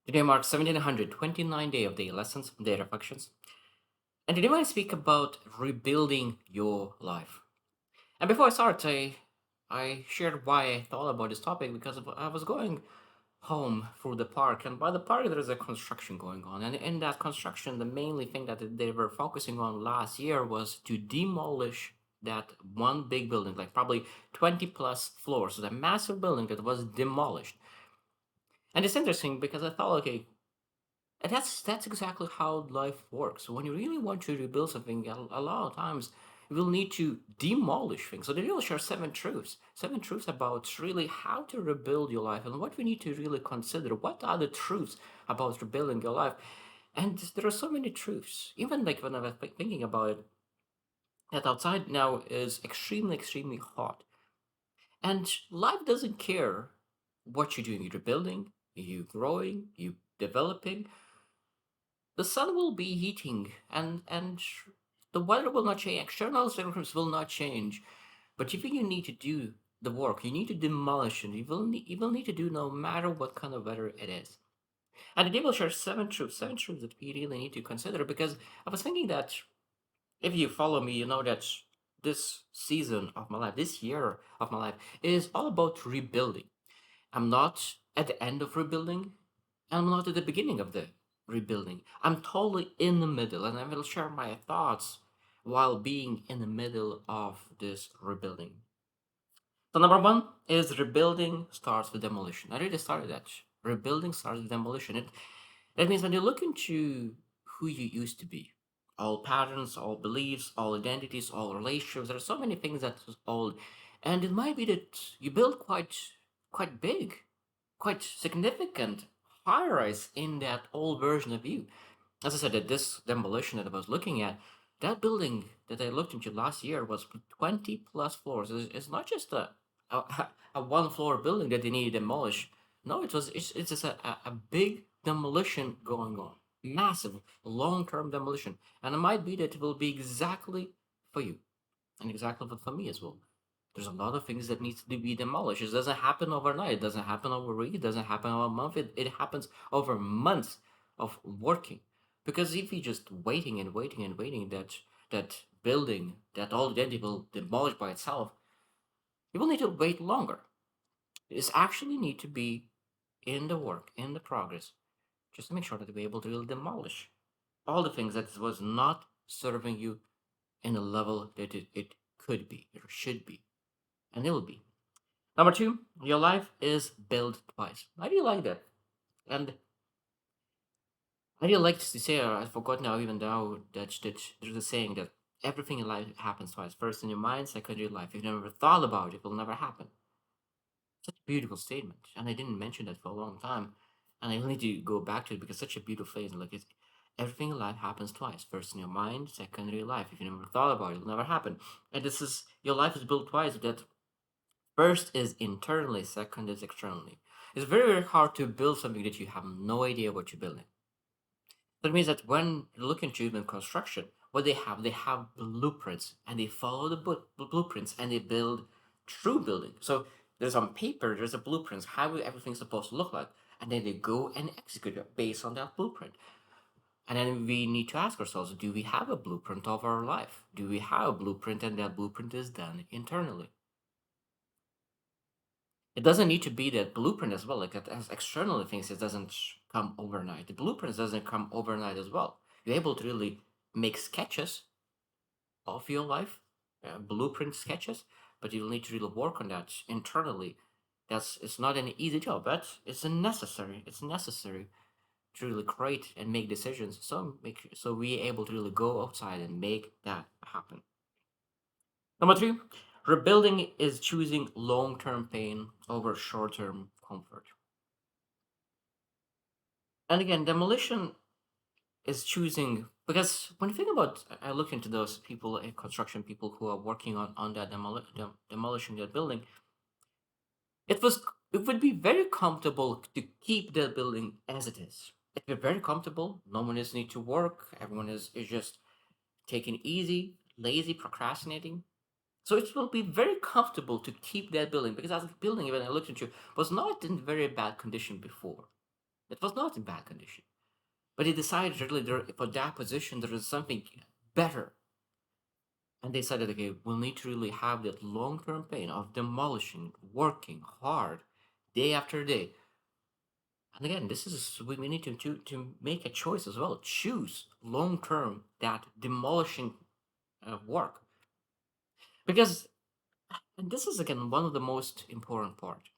Today marks 1729 day of day lessons, day reflections. And today I speak about rebuilding your life. And before I start, I shared why I thought about this topic because I was going home through the park, and by the park there is a construction going on. And in that construction, the mainly thing that they were focusing on last year was to demolish that one big building, like probably 20 plus floors. So a massive building that was demolished. And it's interesting because I thought, okay, and that's exactly how life works. When you really want to rebuild something, a lot of times you will need to demolish things. So they will share seven truths about really how to rebuild your life and what we need to really consider. What are the truths about rebuilding your life? And there are so many truths. Even like when I was thinking about it, that outside now is extremely, extremely hot. And life doesn't care what you're doing. You're rebuilding, you growing, you developing, the sun will be heating, and the weather will not change, external circumstances will not change, but if you need to do the work, you need to demolish it. You will need to do no matter what kind of weather it is. And the will share seven truths that we really need to consider, because I was thinking that if you follow me, you know that this season of my life, this year of my life, is all about rebuilding. I'm not at the end of rebuilding. I'm not at the beginning of the rebuilding. I'm totally in the middle, and I will share my thoughts while being in the middle of this rebuilding. So, number one is rebuilding starts with demolition. I already started that. Rebuilding starts with demolition. That means when you look into who you used to be, all patterns, all beliefs, all identities, all relationships, there are so many things that is old. And it might be that you build quite big, quite significant high rise in that old version of you. As I said, that this demolition that I was looking at, that building that I looked into last year was 20 plus floors. It's not just a one floor building that they need to demolish. No, it's just a big demolition going on. Massive, long term demolition. And it might be that it will be exactly for you and exactly for me as well. There's a lot of things that needs to be demolished. It doesn't happen overnight. It doesn't happen over a week. It doesn't happen over a month. It happens over months of working. Because if you're just waiting and waiting and waiting, that building, that old identity will demolish by itself, you will need to wait longer. It's actually need to be in the work, in the progress, just to make sure that we're able to really demolish all the things that was not serving you in a level that it could be or should be, and it will be. Number two, your life is built twice. I really like that. And I really like to say, I forgot now even now that there's a saying that everything in life happens twice. First in your mind, second in your life. If you never thought about it, it will never happen. Such a beautiful statement. And I didn't mention that for a long time. And I need to go back to it because it's such a beautiful phrase. And like it's everything in life happens twice. First in your mind, second in your life. If you never thought about it, it will never happen. And this is your life is built twice. That first is internally, second is externally. It's very, very hard to build something that you have no idea what you're building. That means that when you look into even construction, what they have blueprints and they follow the blueprints and they build true building. So there's on paper, there's a blueprint, how everything's supposed to look like. And then they go and execute it based on that blueprint. And then we need to ask ourselves, do we have a blueprint of our life? Do we have a blueprint and that blueprint is done internally? It doesn't need to be that blueprint as well. Like that as external things, it doesn't come overnight. The blueprints doesn't come overnight as well. You're able to really make sketches of your life, blueprint sketches, but you'll need to really work on that internally. That's it's not an easy job, but it's a necessary. It's necessary to really create and make decisions. So we're able to really go outside and make that happen. Number three, rebuilding is choosing long-term pain over short-term comfort. And again, demolition is choosing because when you think about, I look into those people, construction people who are working on that demolishing that building. It was it would be very comfortable to keep that building as it is. It'd be very comfortable. No one is need to work. Everyone is just taking easy, lazy, procrastinating. So it will be very comfortable to keep that building because as a building, when I looked into, was not in very bad condition before. It was not in bad condition. But he decided really for that position there is something better. And they decided, okay, we'll need to really have that long-term pain of demolishing, working hard, day after day. And again, this is we need to make a choice as well. Choose long-term that demolishing work, because and this is again one of the most important part.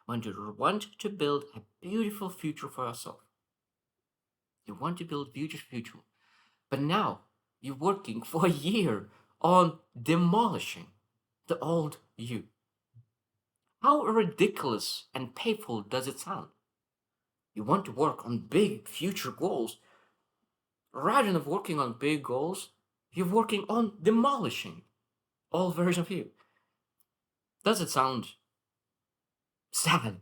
When you want to build a beautiful future for yourself, you want to build beautiful future, but now you're working for a year on demolishing the old you. How ridiculous and painful does it sound? You want to work on big future goals. Rather than working on big goals, you're working on demolishing all version of you. Does it sound sad?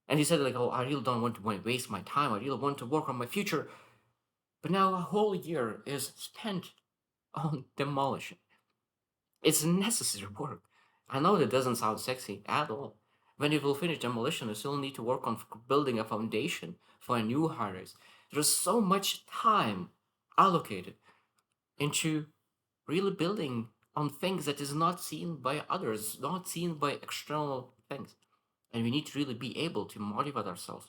And he said, like, oh, I really don't want to waste my time. I really want to work on my future. But now a whole year is spent on demolishing. It's necessary work. I know that doesn't sound sexy at all. When you will finish demolition, you still need to work on building a foundation for a new high-rise. There's so much time allocated into really building on things that is not seen by others, not seen by external things. And we need to really be able to motivate ourselves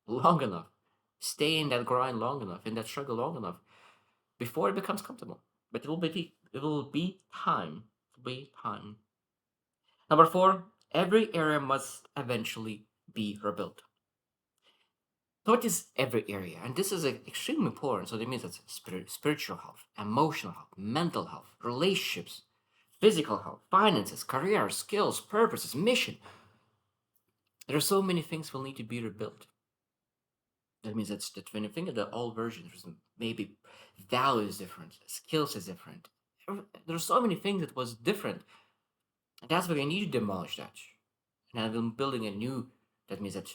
long enough, stay in that grind long enough, in that struggle long enough, before it becomes comfortable. But it will be time. It will be time. Number four, every area must eventually be rebuilt. So what is every area? And this is extremely important. So that means it's spiritual health, emotional health, mental health, relationships, physical health, finances, career, skills, purposes, mission. There are so many things will need to be rebuilt. That means that when you think of the old version, there's maybe value is different, skills is different. There's so many things that was different. And that's why I need to demolish that. And I'm building a new, that means that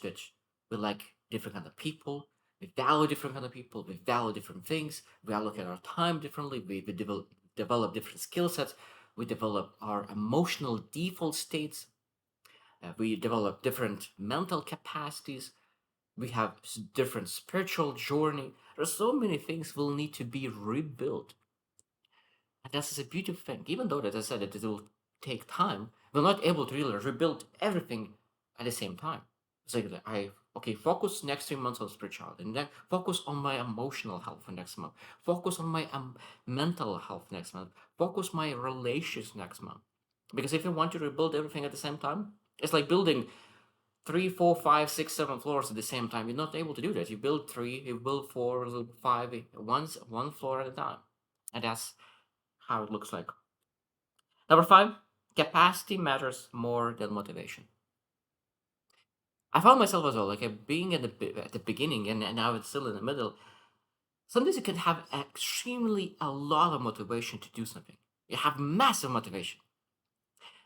we like different kind of people, we value different kind of people, we value different things, we allocate our time differently, we develop different skill sets, we develop our emotional default states, we develop different mental capacities, we have different spiritual journey. There's so many things will need to be rebuilt. And that's a beautiful thing. Even though, as I said, it will take time, we're not able to really rebuild everything at the same time. It's like okay, focus next 3 months on spirituality, and then focus on my emotional health for next month. Focus on my mental health next month. Focus my relations next month. Because if you want to rebuild everything at the same time, it's like building three, four, five, six, seven floors at the same time. You're not able to do that. You build three, you build four, five, one floor at a time, and that's how it looks like. Number five, capacity matters more than motivation. I found myself as well, like being at the beginning and now it's still in the middle. Sometimes you can have extremely a lot of motivation to do something. You have massive motivation.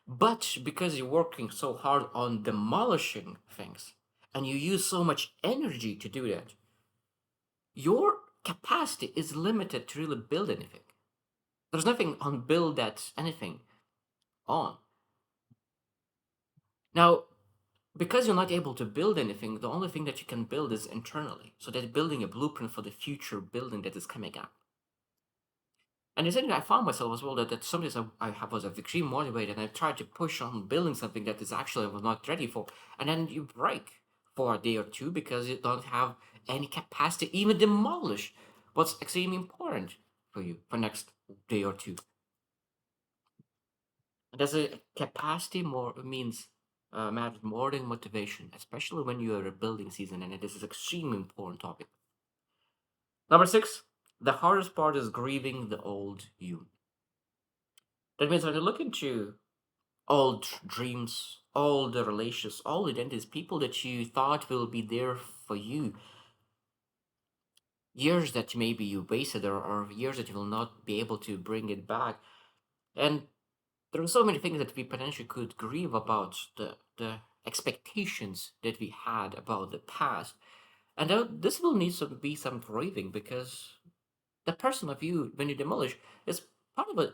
But because you're working so hard on demolishing things and you use so much energy to do that, your capacity is limited to really build anything. There's nothing on build that's anything on. Now, because you're not able to build anything, the only thing that you can build is internally. So that building a blueprint for the future building that is coming up. And essentially, I found myself as well that sometimes was extremely motivated and I tried to push on building something that is actually I was not ready for. And then you break for a day or two because you don't have any capacity to even demolish what's extremely important for you for next day or two. And there's a capacity more means matters more than motivation, especially when you are a building season, and this is extremely important topic. Number six, the hardest part is grieving the old you. That means when you look into old dreams, all the relations, all identities, people that you thought will be there for you, years that maybe you wasted or years that you will not be able to bring it back. And there are so many things that we potentially could grieve about the expectations that we had about the past. And this will need to be some grieving because the person of you, when you demolish, is part of a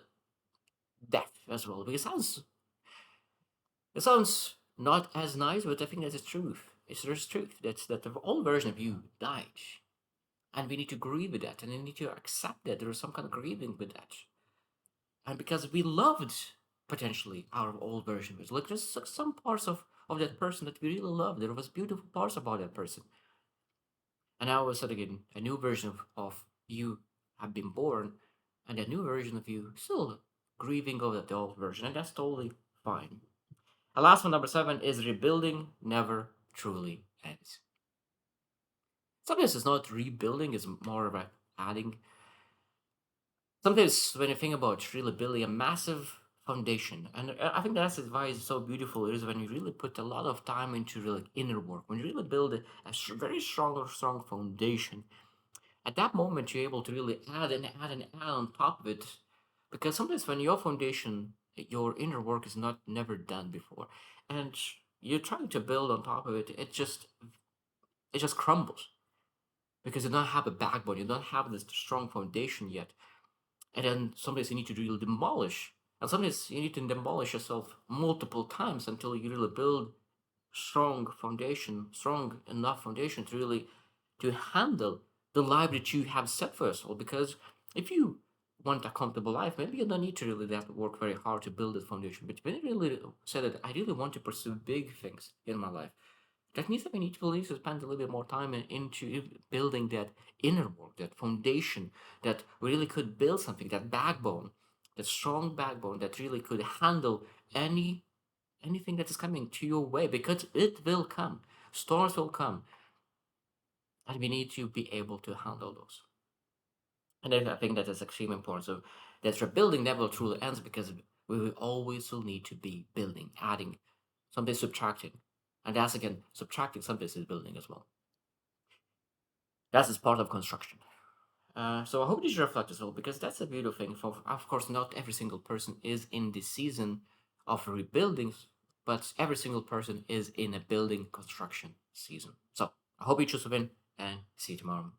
death as well. Because it sounds not as nice, but I think that's the truth. It's there's truth. That's that the old version of you died. And we need to grieve with that. And we need to accept that there is some kind of grieving with that. And because we loved potentially our old version. Like there's some parts of that person that we really loved. There was beautiful parts about that person. And now all of a sudden again, a new version of you have been born, and a new version of you still grieving over the old version, and that's totally fine. And last one, number seven, is rebuilding never truly ends. Sometimes it's not rebuilding, it's more of a adding. Sometimes when you think about really building a massive foundation, and I think that's why it's so beautiful, is when you really put a lot of time into really inner work, when you really build a very strong foundation. At that moment, you're able to really add and add and add on top of it, because sometimes when your foundation, your inner work is not never done before, and you're trying to build on top of it, it just crumbles because you don't have a backbone, you don't have this strong foundation yet. And then sometimes you need to really demolish, and sometimes you need to demolish yourself multiple times until you really build strong enough foundation to really to handle the life that you have set for yourself. Because if you want a comfortable life, maybe you don't need to really that work very hard to build this foundation. But when you really say that I really want to pursue big things in my life, that means that we need to at least spend a little bit more time into building that inner work, that foundation, that really could build something, that backbone, that strong backbone that really could handle anything that is coming to your way, because it will come. Storms will come, and we need to be able to handle those. And I think that is extremely important. So that rebuilding never truly ends, because we will always will need to be building, adding, something subtracting. And that's again subtracting something is building as well. That is part of construction. So I hope you reflect as well, because that's a beautiful thing. For of course, not every single person is in the season of rebuilding, but every single person is in a building construction season. So I hope you choose to win, and see you tomorrow.